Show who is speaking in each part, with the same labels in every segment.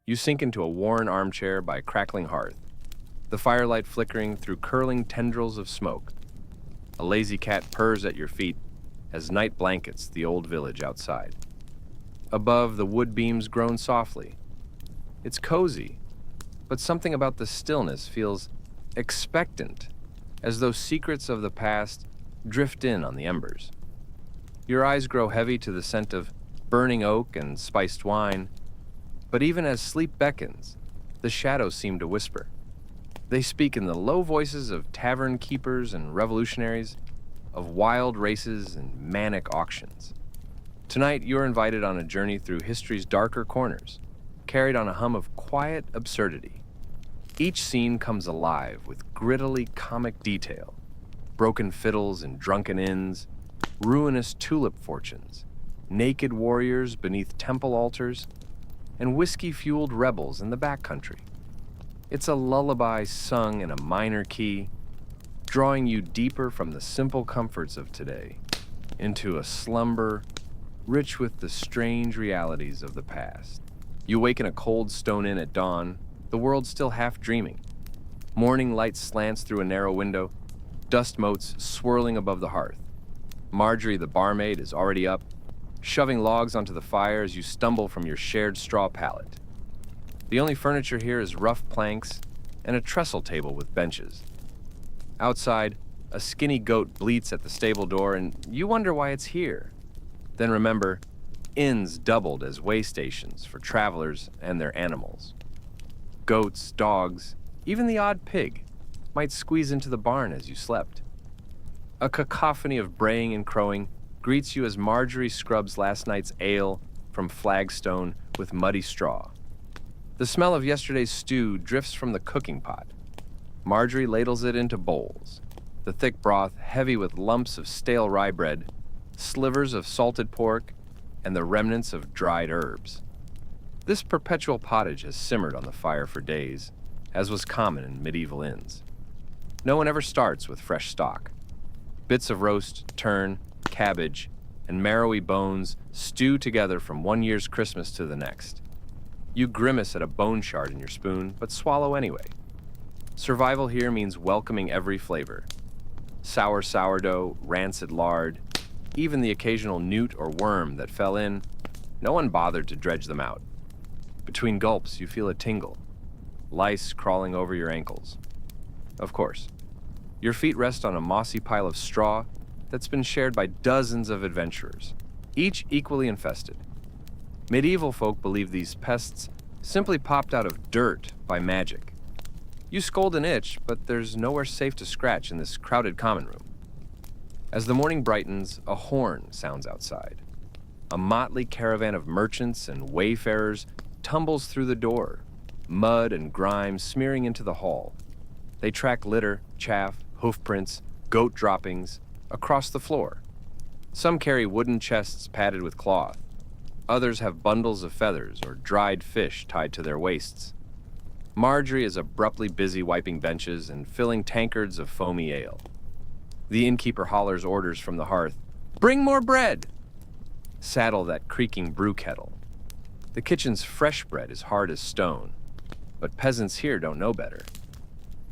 Speaker 1: You sink into a worn armchair by a crackling hearth, the firelight flickering through curling tendrils of smoke. A lazy cat purrs at your feet as night blankets the old village outside. Above, the wood beams groan softly. It's cozy, but something about the stillness feels expectant, as though secrets of the past drift in on the embers. Your eyes grow heavy to the scent of burning oak and spiced wine, but even as sleep beckons, the shadows seem to whisper. They speak in the low voices of tavern keepers and revolutionaries, of wild races and manic auctions. Tonight, you're invited on a journey through history's darker corners, carried on a hum of quiet absurdity. Each scene comes alive with grittily comic detail: broken fiddles and drunken inns, ruinous tulip fortunes, naked warriors beneath temple altars, and whiskey-fueled rebels in the backcountry. It's a lullaby sung in a minor key, drawing you deeper from the simple comforts of today into a slumber rich with the strange realities of the past. You wake in a cold stone inn at dawn, the world still half dreaming. Morning light slants through a narrow window, dust motes swirling above the hearth. Marjorie, the barmaid, is already up, shoving logs onto the fire as you stumble from your shared straw pallet. The only furniture here is rough planks and a trestle table with benches. Outside, a skinny goat bleats at the stable door, and you wonder why it's here. Then remember, inns doubled as way stations for travelers and their animals. Goats, dogs, even the odd pig might squeeze into the barn as you slept. A cacophony of braying and crowing greets you as Marjorie scrubs last night's ale from flagstone with muddy straw. The smell of yesterday's stew drifts from the cooking pot. Marjorie ladles it into bowls, the thick broth heavy with lumps of stale rye bread, slivers of salted pork, and the remnants of dried herbs. This perpetual pottage has simmered on the fire for days, as was common in medieval inns. No one ever starts with fresh stock. Bits of roast, tern, cabbage, and marrowy bones stew together from one year's Christmas to the next. You grimace at a bone shard in your spoon, but swallow anyway. Survival here means welcoming every flavor. Sour sourdough, rancid lard, even the occasional newt or worm that fell in, no one bothered to dredge them out. Between gulps, you feel a tingle, lice crawling over your ankles. Of course, your feet rest on a mossy pile of straw that's been shared by dozens of adventurers, each equally infested. Medieval folk believe these pests simply popped out of dirt by magic. You scold an itch, but there's nowhere safe to scratch in this crowded common room. As the morning brightens, a horn sounds outside. A motley caravan of merchants and wayfarers tumbles through the door, mud and grime smearing into the hall. They track litter, chaff, hoofprints, goat droppings across the floor. Some carry wooden chests padded with cloth. Others have bundles of feathers or dried fish tied to their waists. Marjorie is abruptly busy wiping benches and filling tankards of foamy ale. The innkeeper hollers orders from the hearth, "Bring more bread!" Saddle that creaking brew kettle. The kitchen's fresh bread is hard as stone, but peasants here don't know better.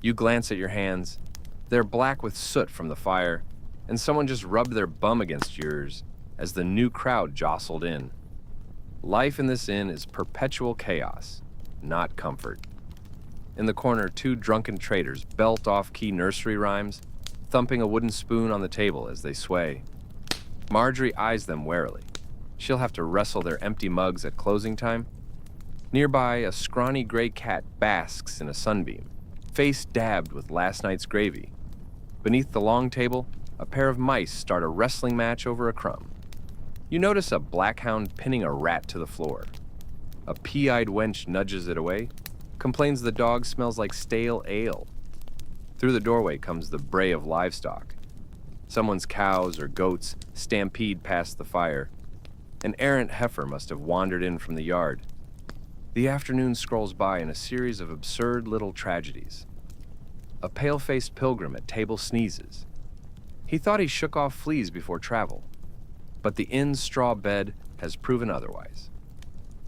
Speaker 1: You glance at your hands. They're black with soot from the fire, and someone just rubbed their bum against yours as the new crowd jostled in. Life in this inn is perpetual chaos, not comfort. In the corner, two drunken traders belt off key nursery rhymes, thumping a wooden spoon on the table as they sway. Marjorie eyes them warily. She'll have to wrestle their empty mugs at closing time. Nearby, a scrawny gray cat basks in a sunbeam, face dabbed with last night's gravy. Beneath the long table, a pair of mice start a wrestling match over a crumb. You notice a blackhound pinning a rat to the floor. A pea-eyed wench nudges it away, complains the dog smells like stale ale. Through the doorway comes the bray of livestock. Someone's cows or goats stampede past the fire. An errant heifer must have wandered in from the yard. The afternoon scrolls by in a series of absurd little tragedies. A pale-faced pilgrim at table sneezes. He thought he shook off fleas before travel, but the inn's straw bed has proven otherwise.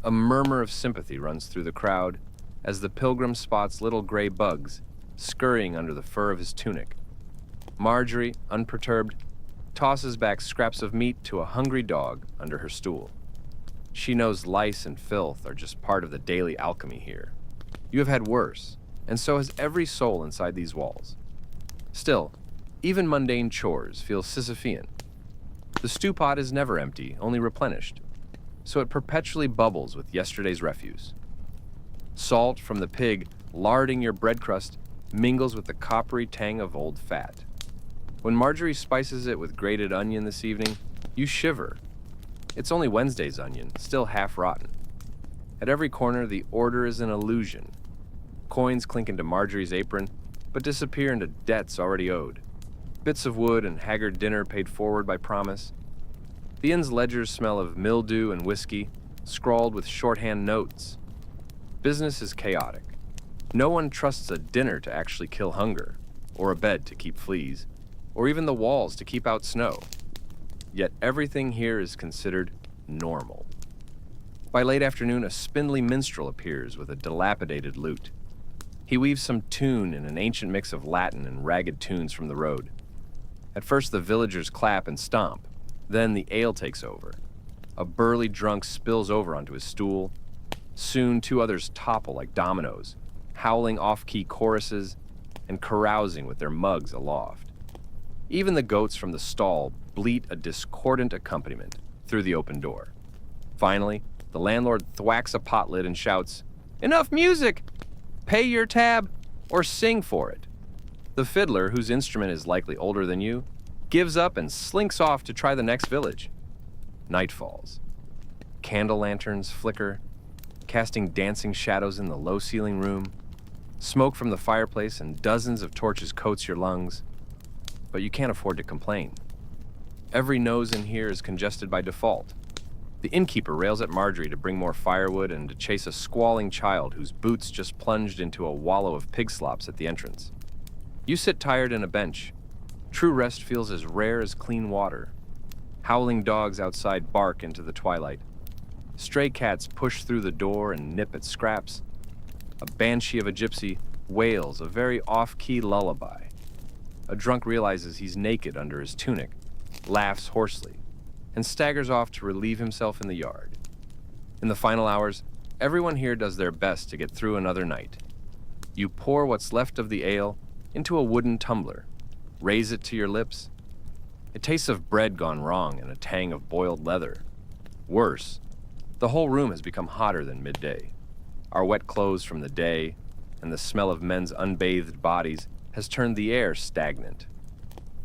Speaker 1: A murmur of sympathy runs through the crowd as the pilgrim spots little gray bugs scurrying under the fur of his tunic. Marjorie, unperturbed, tosses back scraps of meat to a hungry dog under her stool. She knows lice and filth are just part of the daily alchemy here. You have had worse, and so has every soul inside these walls. Still, even mundane chores feel Sisyphean. The stew pot is never empty, only replenished, so it perpetually bubbles with yesterday's refuse. Salt from the pig larding your bread crust mingles with the coppery tang of old fat. When Marjorie spices it with grated onion this evening, you shiver. It's only Wednesday's onion, still half rotten. At every corner, the order is an illusion. Coins clink into Marjorie's apron, but disappear into debts already owed. Bits of wood and haggard dinner paid forward by promise. The inn's ledgers smell of mildew and whiskey, scrawled with shorthand notes. Business is chaotic. No one trusts a dinner to actually kill hunger, or a bed to keep fleas, or even the walls to keep out snow. Yet everything here is considered normal. By late afternoon, a spindly minstrel appears with a dilapidated lute. He weaves some tune in an ancient mix of Latin and ragged tunes from the road. At first, the villagers clap and stomp. Then the ale takes over. A burly drunk spills over onto his stool. Soon, two others topple like dominoes, howling off-key choruses and carousing with their mugs aloft. Even the goats from the stall bleat a discordant accompaniment through the open door. Finally, the landlord thwacks a pot lid and shouts, "Enough music! Pay your tab or sing for it." The fiddler, whose instrument is likely older than you, gives up and slinks off to try the next village. Night falls. Candle lanterns flicker, casting dancing shadows in the low-ceiling room. Smoke from the fireplace and dozens of torches coats your lungs. But you can't afford to complain. Every nose in here is congested by default. The innkeeper rails at Marjorie to bring more firewood and to chase a squalling child whose boots just plunged into a wallow of pig slops at the entrance. You sit tired in a bench. True rest feels as rare as clean water. Howling dogs outside bark into the twilight. Stray cats push through the door and nip at scraps. A banshee of a gypsy wails a very off-key lullaby. A drunk realizes he's naked under his tunic, laughs hoarsely, and staggers off to relieve himself in the yard. In the final hours, everyone here does their best to get through another night. You pour what's left of the ale into a wooden tumbler, raise it to your lips. It tastes of bread gone wrong and a tang of boiled leather. Worse, the whole room has become hotter than midday. Our wet clothes from the day and the smell of men's unbathed bodies has turned the air stagnant.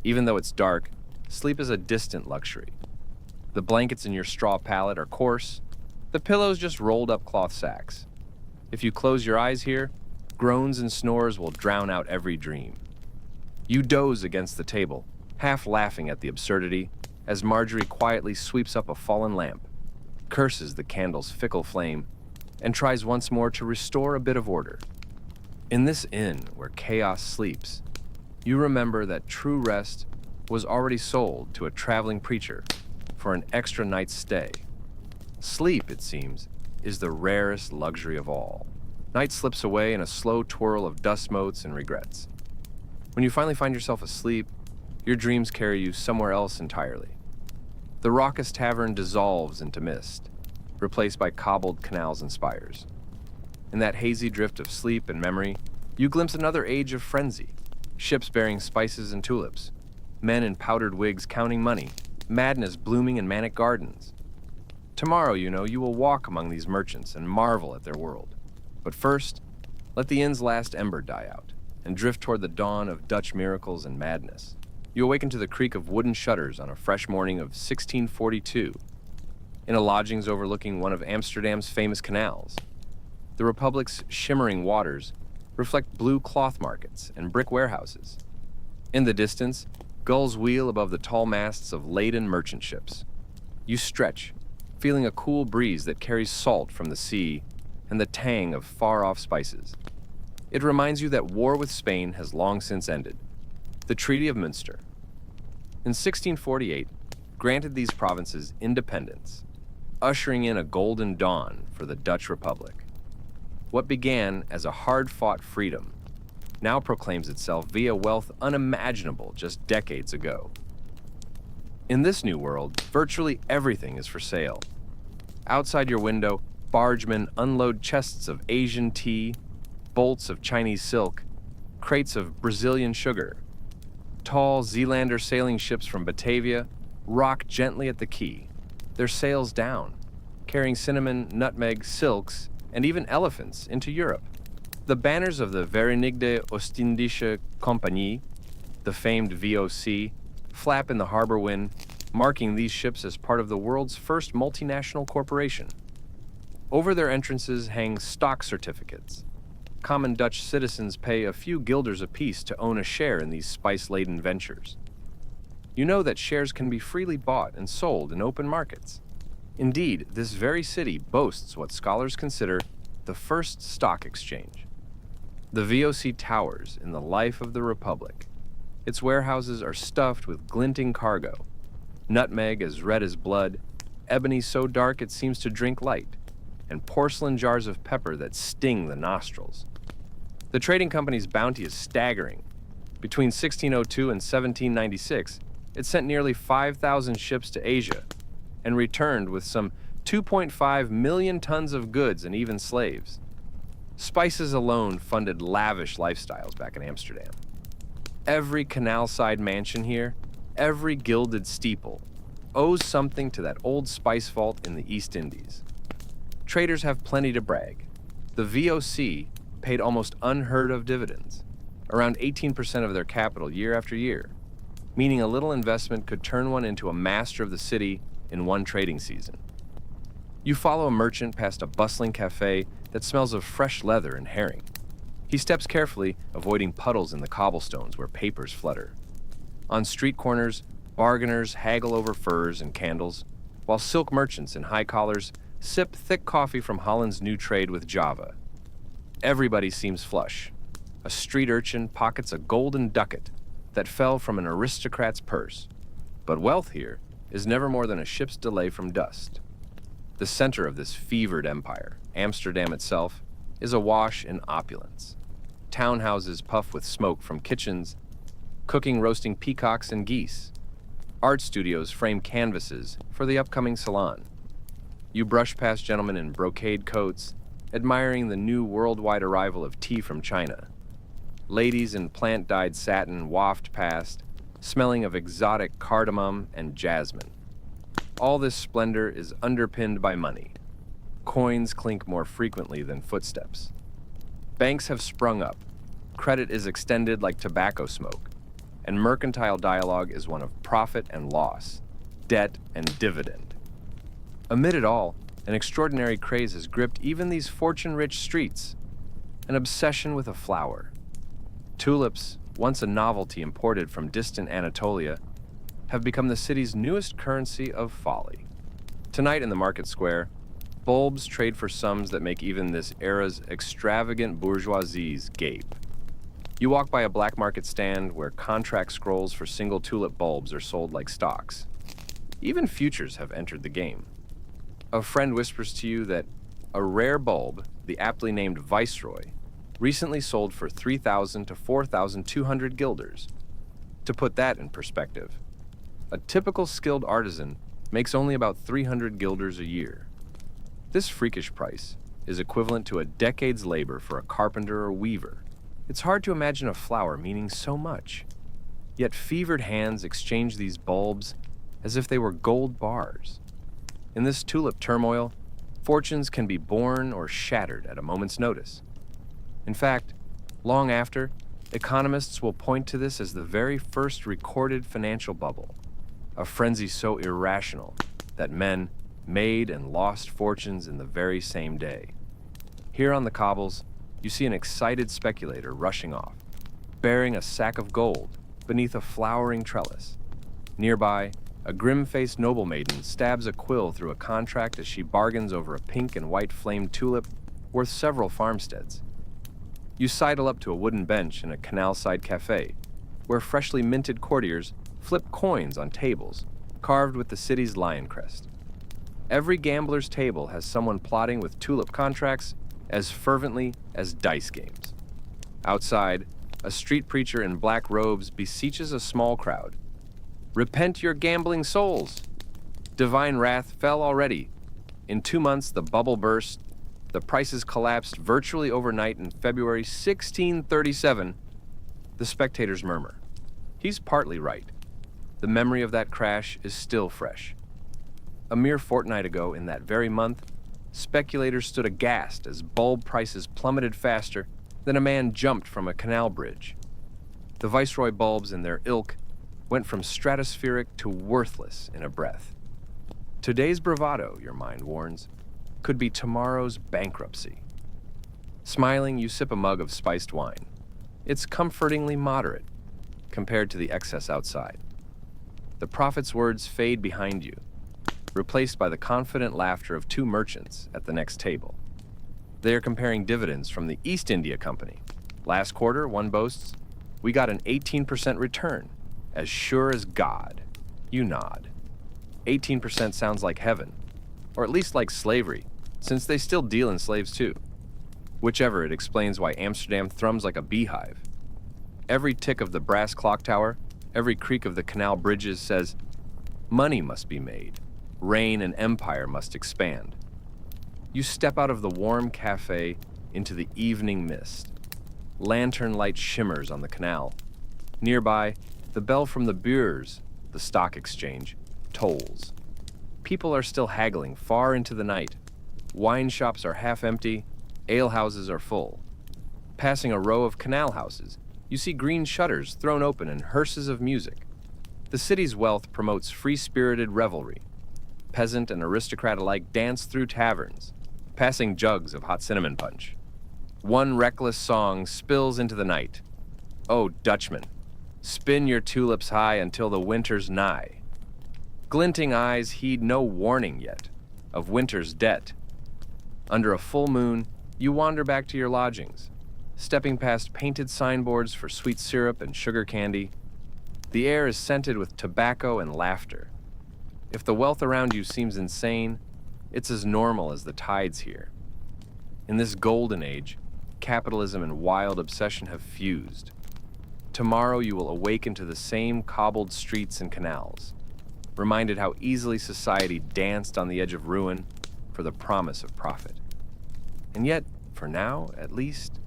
Speaker 1: Even though it's dark, sleep is a distant luxury. The blankets in your straw pallet are coarse, the pillows just rolled up cloth sacks. If you close your eyes here, groans and snores will drown out every dream. You doze against the table, half laughing at the absurdity, as Marjorie quietly sweeps up a fallen lamp, curses the candle's fickle flame, and tries once more to restore a bit of order. In this inn where chaos sleeps, you remember that true rest was already sold to a traveling preacher for an extra night's stay. Sleep, it seems, is the rarest luxury of all. Night slips away in a slow twirl of dust motes and regrets. When you finally find yourself asleep, your dreams carry you somewhere else entirely. The raucous tavern dissolves into mist, replaced by cobbled canals and spires. In that hazy drift of sleep and memory, you glimpse another age of frenzy. Ships bearing spices and tulips, men in powdered wigs counting money, madness blooming in manic gardens. Tomorrow, you will walk among these merchants and marvel at their world. But first, let the inn's last ember die out and drift toward the dawn of Dutch miracles and madness. You awaken to the creak of wooden shutters on a fresh morning of 1642, in a lodgings overlooking one of Amsterdam's famous canals. The Republic's shimmering waters reflect blue cloth markets and brick warehouses. In the distance, gulls wheel above the tall masts of laden merchant ships. You stretch, feeling a cool breeze that carries salt from the sea and the tang of far-off spices. It reminds you that war with Spain has long since ended. The Treaty of Münster, in 1648, granted these provinces independence. ushering in a golden dawn for the Dutch Republic. What began as a hard-fought freedom now proclaims itself via wealth unimaginable just decades ago. In this new world, virtually everything is for sale. Outside your window, bargemen unload chests of Asian tea, bolts of Chinese silk, crates of Brazilian sugar. Tall Zealander sailing ships from Batavia rock gently at the quay, their sails down, carrying cinnamon, nutmeg, silks, and even elephants into Europe. The banners of the Verenigde Ostindische Compagnie, the famed VOC, flap in the harbor wind, marking these ships as part of the world's first multinational corporation. Over their entrances hang stock certificates. Common Dutch citizens pay a few guilders apiece to own a share in these spice-laden ventures. You know that shares can be freely bought and sold in open markets. Indeed, this very city boasts what scholars consider the first stock exchange. The VOC towers in the life of the Republic. Its warehouses are stuffed with glinting cargo, nutmeg as red as blood, ebony so dark it seems to drink light, and porcelain jars of pepper that sting the nostrils. The trading company's bounty is staggering. Between 1602 and 1796, it sent nearly 5,000 ships to Asia and returned with some 2.5 million tons of goods and even slaves. Spices alone funded lavish lifestyles back in Amsterdam. Every canal-side mansion here, every gilded steeple, owes something to that old spice vault in the East Indies. Traders have plenty to brag. The VOC paid almost unheard-of dividends, around 18% of their capital year after year, meaning a little investment could turn one into a master of the city in one trading season. You follow a merchant past a bustling cafe that smells of fresh leather and herring. He steps carefully, avoiding puddles in the cobblestones where papers flutter. On street corners, bargainers haggle over furs and candles, while silk merchants in high collars sip thick coffee from Holland's new trade with Java. Everybody seems flush. A street urchin pockets a golden ducat that fell from an aristocrat's purse. But wealth here is never more than a ship's delay from dust. The center of this fevered empire, Amsterdam itself, is awash in opulence. Townhouses puff with smoke from kitchens, cooking roasting peacocks and geese. Art studios frame canvases for the upcoming salon. You brush past gentlemen in brocade coats, admiring the new worldwide arrival of tea from China. Ladies in plant-dyed satin waft past, smelling of exotic cardamom and jasmine. All this splendor is underpinned by money. Coins clink more frequently than footsteps. Banks have sprung up. Credit is extended like tobacco smoke. And mercantile dialogue is one of profit and loss, debt and dividend. Amid it all, an extraordinary craze has gripped even these fortune-rich streets. An obsession with a flower. Tulips, once a novelty imported from distant Anatolia, have become the city's newest currency of folly. Tonight in the market square, bulbs trade for sums that make even this era's extravagant bourgeoisies gape. You walk by a black market stand where contract scrolls for single tulip bulbs are sold like stocks. Even futures have entered the game. A friend whispers to you that a rare bulb, the aptly named Viceroy, recently sold for 3,000 to 4,200 guilders. To put that in perspective, a typical skilled artisan makes only about 300 guilders a year. This freakish price is equivalent to a decade's labor for a carpenter or weaver. It's hard to imagine a flower meaning so much. Yet fevered hands exchange these bulbs as if they were gold bars. In this tulip turmoil, fortunes can be born or shattered at a moment's notice. In fact, long after, economists will point to this as the very first recorded financial bubble, a frenzy so irrational that men made and lost fortunes in the very same day. Here on the cobbles, you see an excited speculator rushing off, bearing a sack of gold beneath a flowering trellis. Nearby, a grim-faced noble maiden stabs a quill through a contract as she bargains over a pink and white flamed tulip worth several farmsteads. You sidle up to a wooden bench in a canal-side cafe, where freshly minted courtiers flip coins on tables carved with the city's lion crest. Every gambler's table has someone plotting with tulip contracts as fervently as dice games. Outside, a street preacher in black robes beseeches a small crowd. Repent your gambling souls! Divine wrath fell already. In 2 months, the bubble burst. The prices collapsed virtually overnight in February 1637. The spectators murmur. He's partly right. The memory of that crash is still fresh. A mere fortnight ago, in that very month, speculators stood aghast as bulb prices plummeted faster than a man jumped from a canal bridge. The Viceroy bulbs and their ilk went from stratospheric to worthless in a breath. Today's bravado, your mind warns, could be tomorrow's bankruptcy. Smiling, you sip a mug of spiced wine. It's comfortingly moderate compared to the excess outside. The prophet's words fade behind you, replaced by the confident laughter of two merchants at the next table. They are comparing dividends from the East India Company. Last quarter, one boasts, we got an 18% return, as sure as God. You nod. 18% sounds like heaven, or at least like slavery, since they still deal in slaves too. Whichever, it explains why Amsterdam thrums like a beehive. Every tick of the brass clock tower, every creak of the canal bridges says, money must be made, reign and empire must expand. You step out of the warm cafe into the evening mist. Lantern light shimmers on the canal. Nearby, the bell from the Beurs, the stock exchange, tolls. People are still haggling far into the night. Wine shops are half empty, alehouses are full. Passing a row of canal houses, you see green shutters thrown open and hearses of music. The city's wealth promotes free-spirited revelry. Peasant and aristocrat alike dance through taverns, passing jugs of hot cinnamon punch. One reckless song spills into the night. Oh, Dutchman, spin your tulips high until the winter's nigh. Glinting eyes heed no warning yet of winter's debt. Under a full moon, you wander back to your lodgings, stepping past painted signboards for sweet syrup and sugar candy. The air is scented with tobacco and laughter. If the wealth around you seems insane, it's as normal as the tides here. In this golden age, capitalism and wild obsession have fused. Tomorrow you will awaken to the same cobbled streets and canals, reminded how easily society danced on the edge of ruin for the promise of profit. And yet, for now, at least,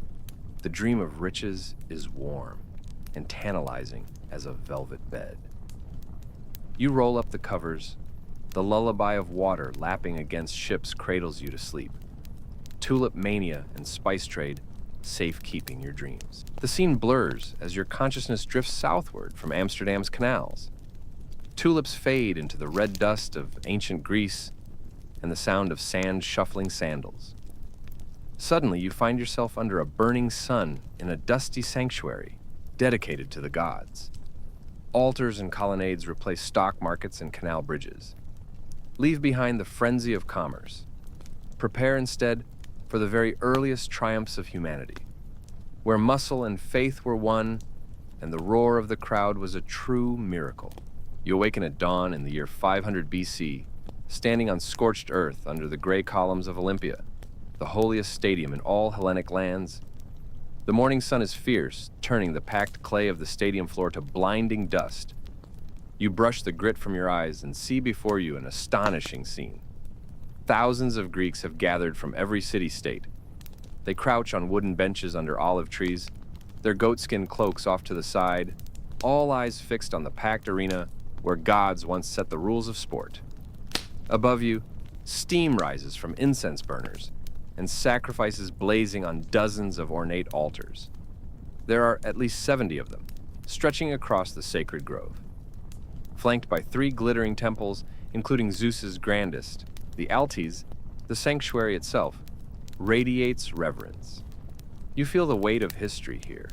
Speaker 1: the dream of riches is warm and tantalizing as a velvet bed. You roll up the covers. The lullaby of water lapping against ships cradles you to sleep. Tulip mania and spice trade safekeeping your dreams. The scene blurs as your consciousness drifts southward from Amsterdam's canals. Tulips fade into the red dust of ancient Greece and the sound of sand shuffling sandals. Suddenly, you find yourself under a burning sun in a dusty sanctuary dedicated to the gods. Altars and colonnades replace stock markets and canal bridges. Leave behind the frenzy of commerce. Prepare instead for the very earliest triumphs of humanity, where muscle and faith were one, and the roar of the crowd was a true miracle. You awaken at dawn in the year 500 BC, standing on scorched earth under the gray columns of Olympia, the holiest stadium in all Hellenic lands. The morning sun is fierce, turning the packed clay of the stadium floor to blinding dust. You brush the grit from your eyes and see before you an astonishing scene. Thousands of Greeks have gathered from every city-state. They crouch on wooden benches under olive trees, their goatskin cloaks off to the side, all eyes fixed on the packed arena where gods once set the rules of sport. Above you, steam rises from incense burners and sacrifices blazing on dozens of ornate altars. There are at least 70 of them, stretching across the sacred grove. Flanked by 3 glittering temples, including Zeus's grandest, the Altes, the sanctuary itself, radiates reverence. You feel the weight of history here.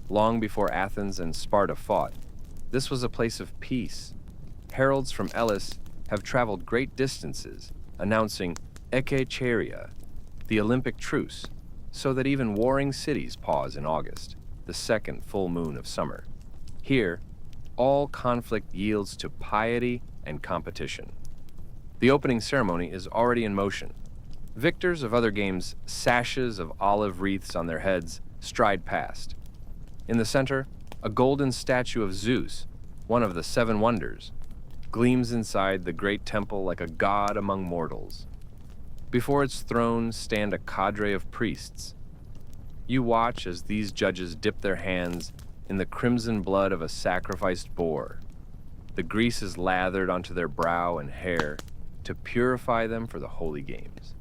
Speaker 1: Long before Athens and Sparta fought, this was a place of peace. Heralds from Elis have traveled great distances, announcing Ekacheria, the Olympic truce, so that even warring cities pause in August, the second full moon of summer. Here, all conflict yields to piety and competition. The opening ceremony is already in motion. Victors of other games, sashes of olive wreaths on their heads, stride past. In the center, a golden statue of Zeus, one of the seven wonders, gleams inside the great temple like a god among mortals. Before its throne stand a cadre of priests. You watch as these judges dip their hands in the crimson blood of a sacrificed boar. The grease is lathered onto their brow and hair to purify them for the holy games.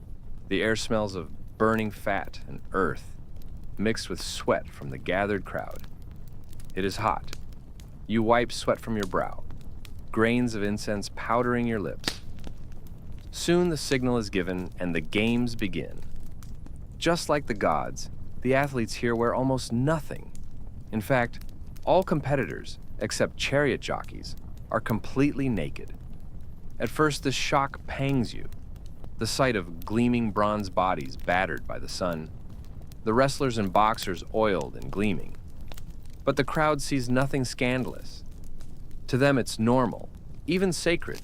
Speaker 1: The air smells of burning fat and earth, mixed with sweat from the gathered crowd. It is hot. You wipe sweat from your brow, grains of incense powdering your lips. Soon the signal is given and the games begin. Just like the gods, the athletes here wear almost nothing. In fact, all competitors, except chariot jockeys, are completely naked. At first, this shock pangs you. The sight of gleaming bronze bodies battered by the sun, the wrestlers and boxers oiled and gleaming. But the crowd sees nothing scandalous. To them, it's normal, even sacred.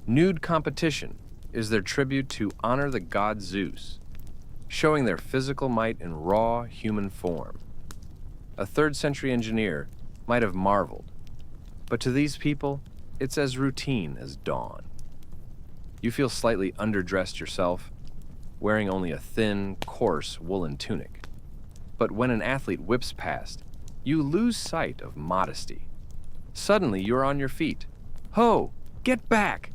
Speaker 1: Nude competition is their tribute to honor the god Zeus, showing their physical might in raw human form. A 3rd century engineer might have marveled, but to these people, it's as routine as dawn. You feel slightly underdressed yourself, wearing only a thin, coarse woolen tunic. But when an athlete whips past, you lose sight of modesty. Suddenly, you're on your feet. Ho! Get back!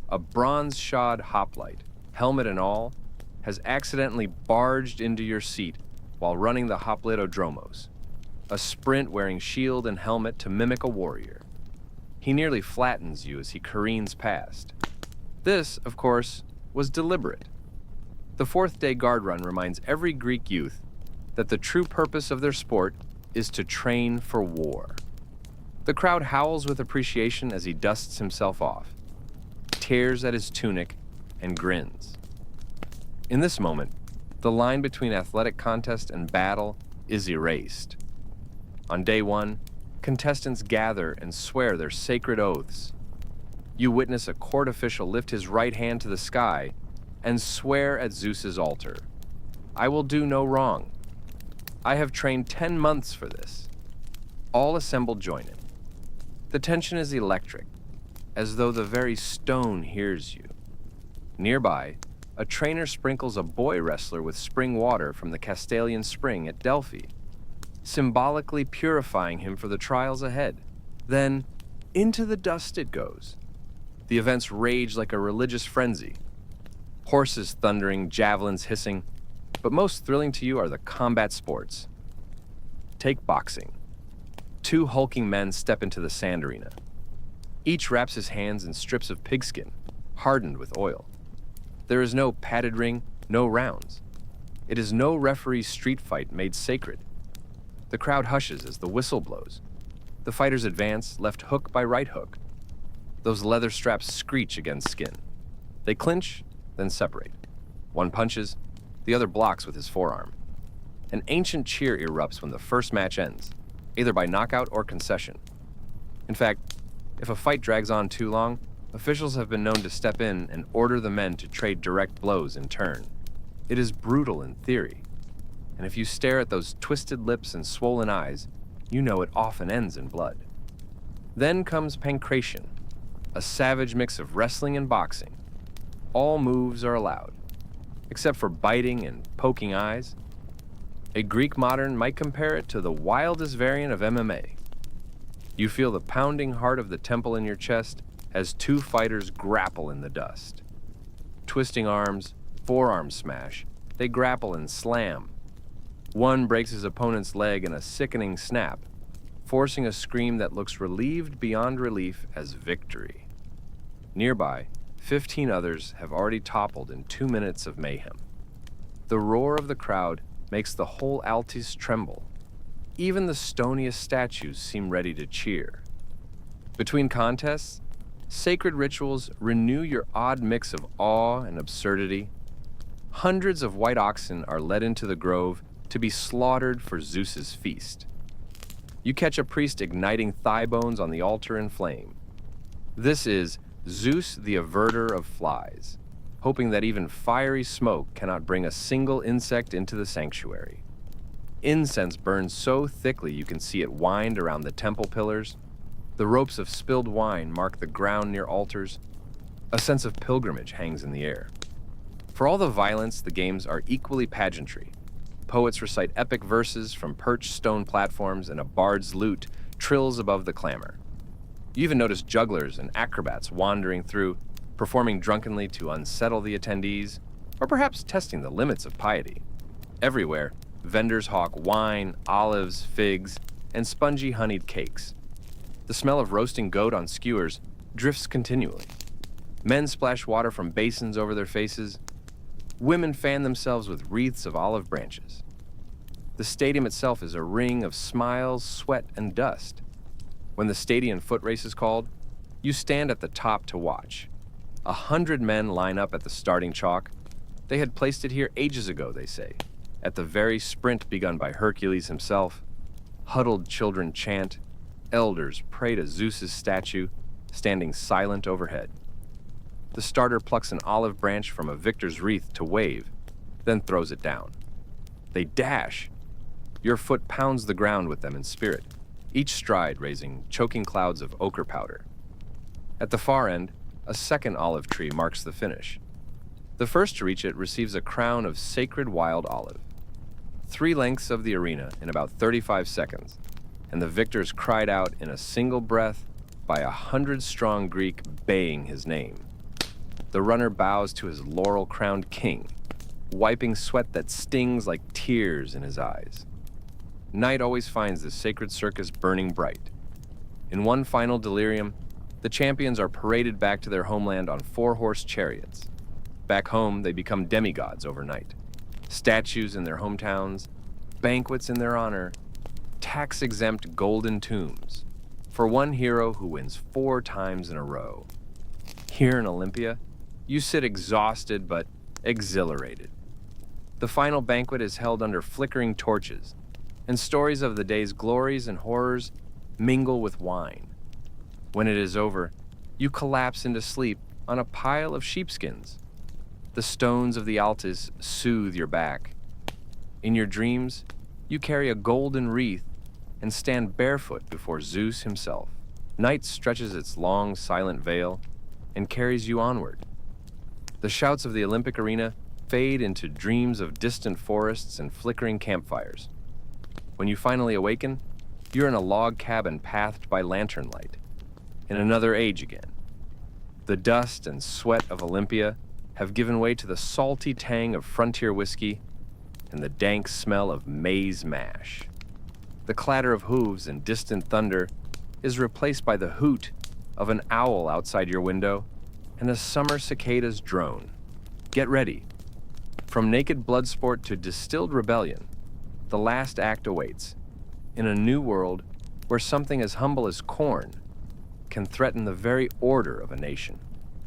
Speaker 1: A bronze-shod hoplite, helmet and all, has accidentally barged into your seat while running the hoplitodromos, a sprint wearing shield and helmet to mimic a warrior. He nearly flattens you as he careens past. This, of course, was deliberate. The 4th-day guard run reminds every Greek youth that the true purpose of their sport is to train for war. The crowd howls with appreciation as he dusts himself off, tears at his tunic, and grins. In this moment, the line between athletic contest and battle is erased. On day 1, contestants gather and swear their sacred oaths. You witness a court official lift his right hand to the sky and swear at Zeus's altar. I will do no wrong. I have trained 10 months for this. All assembled join in. The tension is electric, as though the very stone hears you. Nearby, a trainer sprinkles a boy wrestler with spring water from the Castalian spring at Delphi, symbolically purifying him for the trials ahead. Then, into the dust it goes. The events rage like a religious frenzy. Horses thundering, javelins hissing, but most thrilling to you are the combat sports. Take boxing. 2 hulking men step into the sand arena. Each wraps his hands in strips of pigskin, hardened with oil. There is no padded ring, no rounds. It is no referee's street fight made sacred. The crowd hushes as the whistle blows. The fighters advance, left hook by right hook. Those leather straps screech against skin. They clinch, then separate. One punches, the other blocks with his forearm. An ancient cheer erupts when the first match ends, either by knockout or concession. In fact, if a fight drags on too long, officials have been known to step in and order the men to trade direct blows in turn. It is brutal in theory, and if you stare at those twisted lips and swollen eyes, you know it often ends in blood. Then comes pancration, a savage mix of wrestling and boxing. All moves are allowed, except for biting and poking eyes. A Greek modern might compare it to the wildest variant of MMA. You feel the pounding heart of the temple in your chest as 2 fighters grapple in the dust. Twisting arms, forearm smash, they grapple and slam. One breaks his opponent's leg in a sickening snap, forcing a scream that looks relieved beyond relief as victory. Nearby, 15 others have already toppled in 2 minutes of mayhem. The roar of the crowd makes the whole Altis tremble. Even the stoniest statues seem ready to cheer. Between contests, sacred rituals renew your odd mix of awe and absurdity. Hundreds of white oxen are led into the grove to be slaughtered for Zeus's feast. You catch a priest igniting thigh bones on the altar in flame. This is Zeus, the averter of flies, hoping that even fiery smoke cannot bring a single insect into the sanctuary. Incense burns so thickly you can see it wind around the temple pillars. The ropes of spilled wine mark the ground near altars. A sense of pilgrimage hangs in the air. For all the violence, the games are equally pageantry. Poets recite epic verses from perched stone platforms, and a bard's lute trills above the clamor. You even notice jugglers and acrobats wandering through, performing drunkenly to unsettle the attendees, or perhaps testing the limits of piety. Everywhere, vendors hawk wine, olives, figs, and spongy honeyed cakes. The smell of roasting goat on skewers drifts continually. Men splash water from basins over their faces. Women fan themselves with wreaths of olive branches. The stadium itself is a ring of smiles, sweat, and dust. When the stadium foot race is called, you stand at the top to watch. 100 men line up at the starting chalk. They had placed it here ages ago, they say, at the very sprint begun by Hercules himself. Huddled children chant. Elders pray to Zeus's statue, standing silent overhead. The starter plucks an olive branch from a victor's wreath to wave, then throws it down. They dash. Your foot pounds the ground with them in spirit, each stride raising choking clouds of ochre powder. At the far end, a second olive tree marks the finish. The first to reach it receives a crown of sacred wild olive. 3 lengths of the arena in about 35 seconds, and the victors cried out in a single breath by 100-strong Greek baying his name. The runner bows to his laurel-crowned king, wiping sweat that stings like tears in his eyes. Night always finds the sacred circus burning bright. In one final delirium, the champions are paraded back to their homeland on 4-horse chariots. Back home, they become demigods overnight. Statues in their hometowns, banquets in their honor, tax-exempt golden tombs for one hero who wins 4 times in a row. Here in Olympia, you sit exhausted but exhilarated. The final banquet is held under flickering torches, and stories of the day's glories and horrors mingle with wine. When it is over, you collapse into sleep on a pile of sheepskins. The stones of the altar soothe your back. In your dreams, you carry a golden wreath and stand barefoot before Zeus himself. Night stretches its long, silent veil and carries you onward. The shouts of the Olympic arena fade into dreams of distant forests and flickering campfires. When you finally awaken, you're in a log cabin pathed by lantern light, in another age again. The dust and sweat of Olympia have given way to the salty tang of frontier whiskey and the dank smell of maize mash. The clatter of hooves and distant thunder is replaced by the hoot of an owl outside your window and a summer cicada's drone. Get ready. From naked blood sport to distilled rebellion, the last act awaits, in a new world where something as humble as corn can threaten the very order of a nation.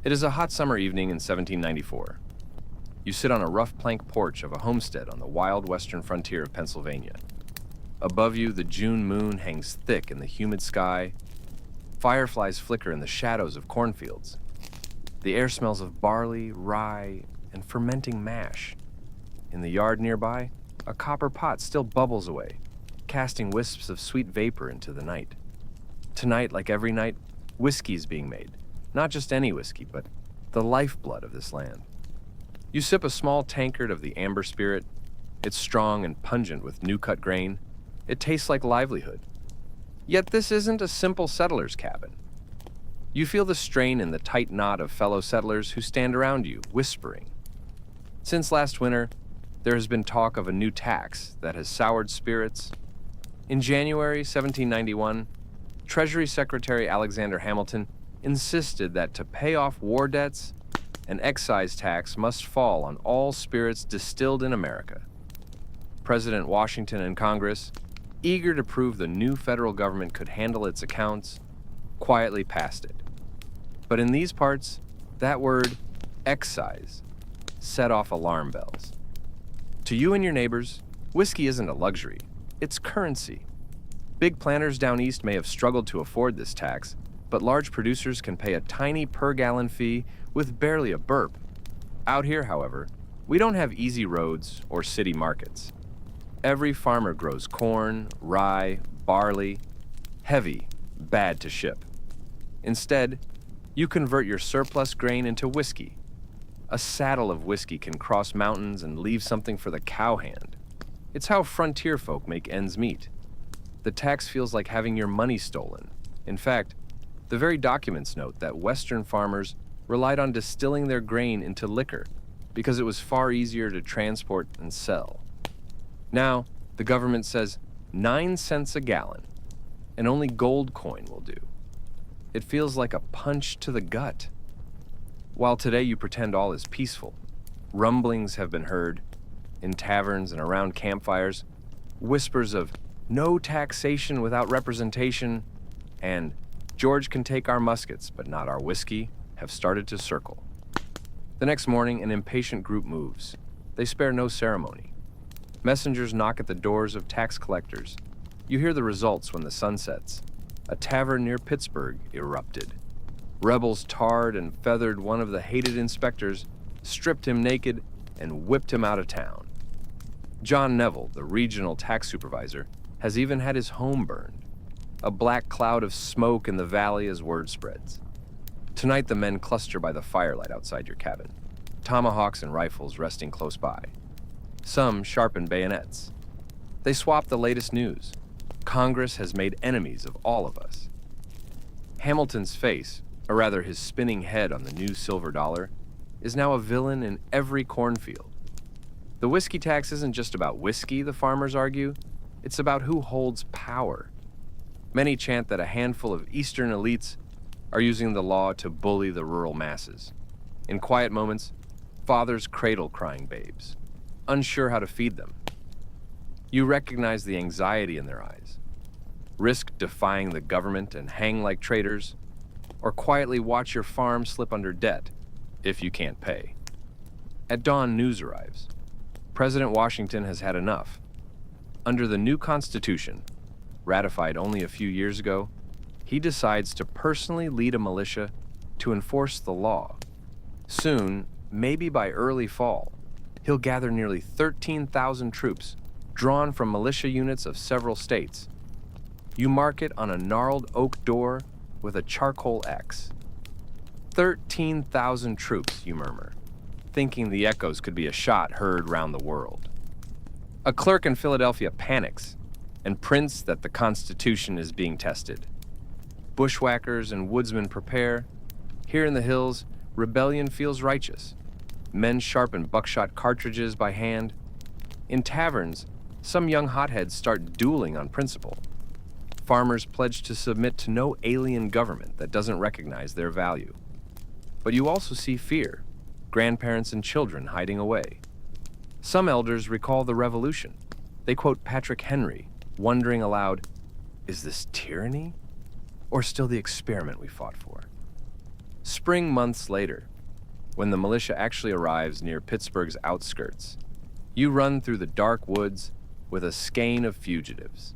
Speaker 1: It is a hot summer evening in 1794. You sit on a rough plank porch of a homestead on the wild western frontier of Pennsylvania. Above you, the June moon hangs thick in the humid sky. Fireflies flicker in the shadows of cornfields. The air smells of barley, rye, and fermenting mash. In the yard nearby, a copper pot still bubbles away, casting wisps of sweet vapor into the night. Tonight, like every night, whiskey is being made. Not just any whiskey, but the lifeblood of this land. You sip a small tankard of the amber spirit. It's strong and pungent with new-cut grain. It tastes like livelihood. Yet this isn't a simple settler's cabin. You feel the strain in the tight knot of fellow settlers who stand around you, whispering. Since last winter, there has been talk of a new tax that has soured spirits. In January 1791, Treasury Secretary Alexander Hamilton insisted that to pay off war debts, an excise tax must fall on all spirits distilled in America. President Washington and Congress, eager to prove the new federal government could handle its accounts, quietly passed it. But in these parts, that word, excise, set off alarm bells. To you and your neighbors, whiskey isn't a luxury, it's currency. Big planters down east may have struggled to afford this tax, but large producers can pay a tiny per-gallon fee with barely a burp. Out here, however, we don't have easy roads or city markets. Every farmer grows corn, rye, barley, heavy, bad to ship. Instead, you convert your surplus grain into whiskey. A saddle of whiskey can cross mountains and leave something for the cowhand. It's how frontier folk make ends meet. The tax feels like having your money stolen. In fact, the very documents note that Western farmers relied on distilling their grain into liquor because it was far easier to transport and sell. Now, the government says 9 cents a gallon, and only gold coin will do. It feels like a punch to the gut. While today you pretend all is peaceful, rumblings have been heard in taverns and around campfires, whispers of no taxation without representation and George can take our muskets but not our whiskey have started to circle. The next morning, an impatient group moves. They spare no ceremony. Messengers knock at the doors of tax collectors. You hear the results when the sun sets. A tavern near Pittsburgh erupted. Rebels tarred and feathered one of the hated inspectors, stripped him naked, and whipped him out of town. John Neville, the regional tax supervisor, has even had his home burned. A black cloud of smoke in the valley as word spreads. Tonight the men cluster by the firelight outside your cabin, tomahawks and rifles resting close by. Some sharpen bayonets. They swap the latest news. Congress has made enemies of all of us. Hamilton's face, or rather his spinning head on the new silver dollar, is now a villain in every cornfield. The whiskey tax isn't just about whiskey, the farmers argue. It's about who holds power. Many chant that a handful of Eastern elites are using the law to bully the rural masses. In quiet moments, fathers cradle crying babes, unsure how to feed them. You recognize the anxiety in their eyes. Risk defying the government and hang like traitors, or quietly watch your farm slip under debt if you can't pay. At dawn, news arrives. President Washington has had enough. Under the new Constitution, ratified only a few years ago, he decides to personally lead a militia to enforce the law. Soon, maybe by early fall, he'll gather nearly 13,000 troops drawn from militia units of several states. You mark it on a gnarled oak door with a charcoal X. 13,000 troops, you murmur, thinking the echoes could be a shot heard round the world. A clerk in Philadelphia panics and prints that the Constitution is being tested. Bushwhackers and woodsmen prepare. Here in the hills, rebellion feels righteous. Men sharpen buckshot cartridges by hand. In taverns, some young hotheads start dueling on principle. Farmers pledge to submit to no alien government that doesn't recognize their value. But you also see fear, grandparents and children hiding away. Some elders recall the revolution. They quote Patrick Henry, wondering aloud, is this tyranny or still the experiment we fought for? Spring months later, when the militia actually arrives near Pittsburgh's outskirts, you run through the dark woods with a skein of fugitives.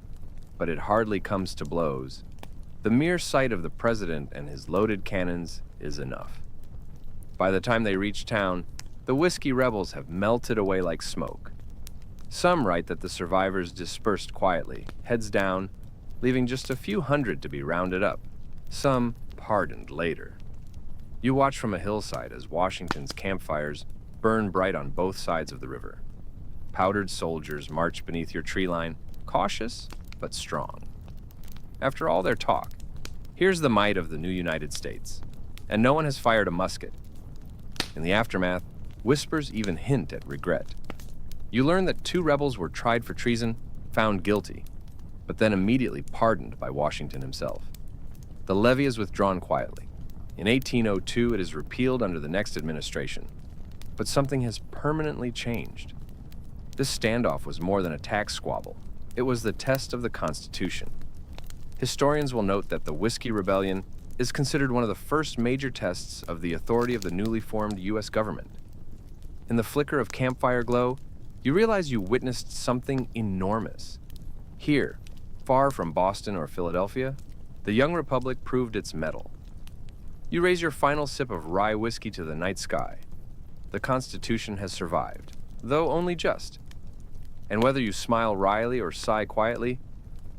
Speaker 1: But it hardly comes to blows. The mere sight of the president and his loaded cannons is enough. By the time they reach town, the whiskey rebels have melted away like smoke. Some write that the survivors dispersed quietly, heads down, leaving just a few hundred to be rounded up. Some pardoned later. You watch from a hillside as Washington's campfires burn bright on both sides of the river. Powdered soldiers march beneath your tree line, cautious but strong. After all their talk, here's the might of the new United States, and no one has fired a musket. In the aftermath, whispers even hint at regret. You learn that 2 rebels were tried for treason, found guilty, but then immediately pardoned by Washington himself. The levy is withdrawn quietly. In 1802, it is repealed under the next administration. But something has permanently changed. This standoff was more than a tax squabble. It was the test of the Constitution. Historians will note that the Whiskey Rebellion is considered one of the first major tests of the authority of the newly formed U.S. government. In the flicker of campfire glow, you realize you witnessed something enormous. Here, far from Boston or Philadelphia, The young republic proved its mettle. You raise your final sip of rye whiskey to the night sky. The Constitution has survived, though only just. And whether you smile wryly or sigh quietly,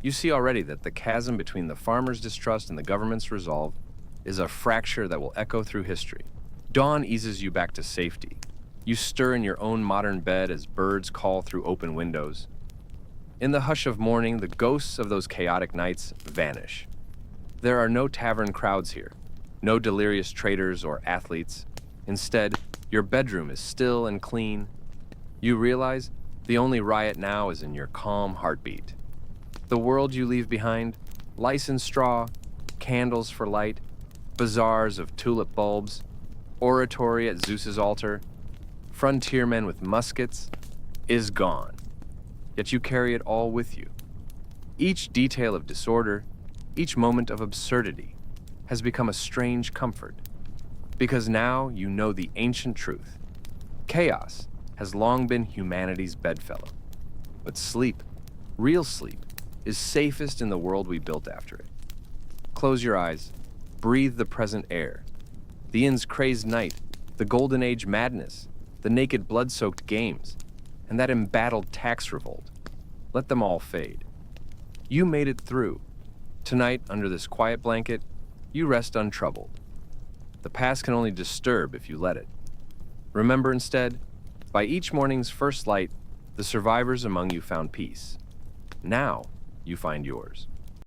Speaker 1: you see already that the chasm between the farmer's distrust and the government's resolve is a fracture that will echo through history. Dawn eases you back to safety. You stir in your own modern bed as birds call through open windows. In the hush of morning, the ghosts of those chaotic nights vanish. There are no tavern crowds here, no delirious traders or athletes. Instead, your bedroom is still and clean. You realize the only riot now is in your calm heartbeat. The world you leave behind, lice and straw, candles for light, bazaars of tulip bulbs, oratory at Zeus's altar, frontiermen with muskets, is gone. Yet you carry it all with you. Each detail of disorder, each moment of absurdity, has become a strange comfort. Because now you know the ancient truth. Chaos has long been humanity's bedfellow. But sleep, real sleep, is safest in the world we built after it. Close your eyes, breathe the present air. The inn's crazed night, the golden age madness, the naked blood-soaked games, and that embattled tax revolt. Let them all fade. You made it through. Tonight, under this quiet blanket, you rest untroubled. The past can only disturb if you let it. Remember instead, by each morning's first light, the survivors among you found peace. Now, you find yours.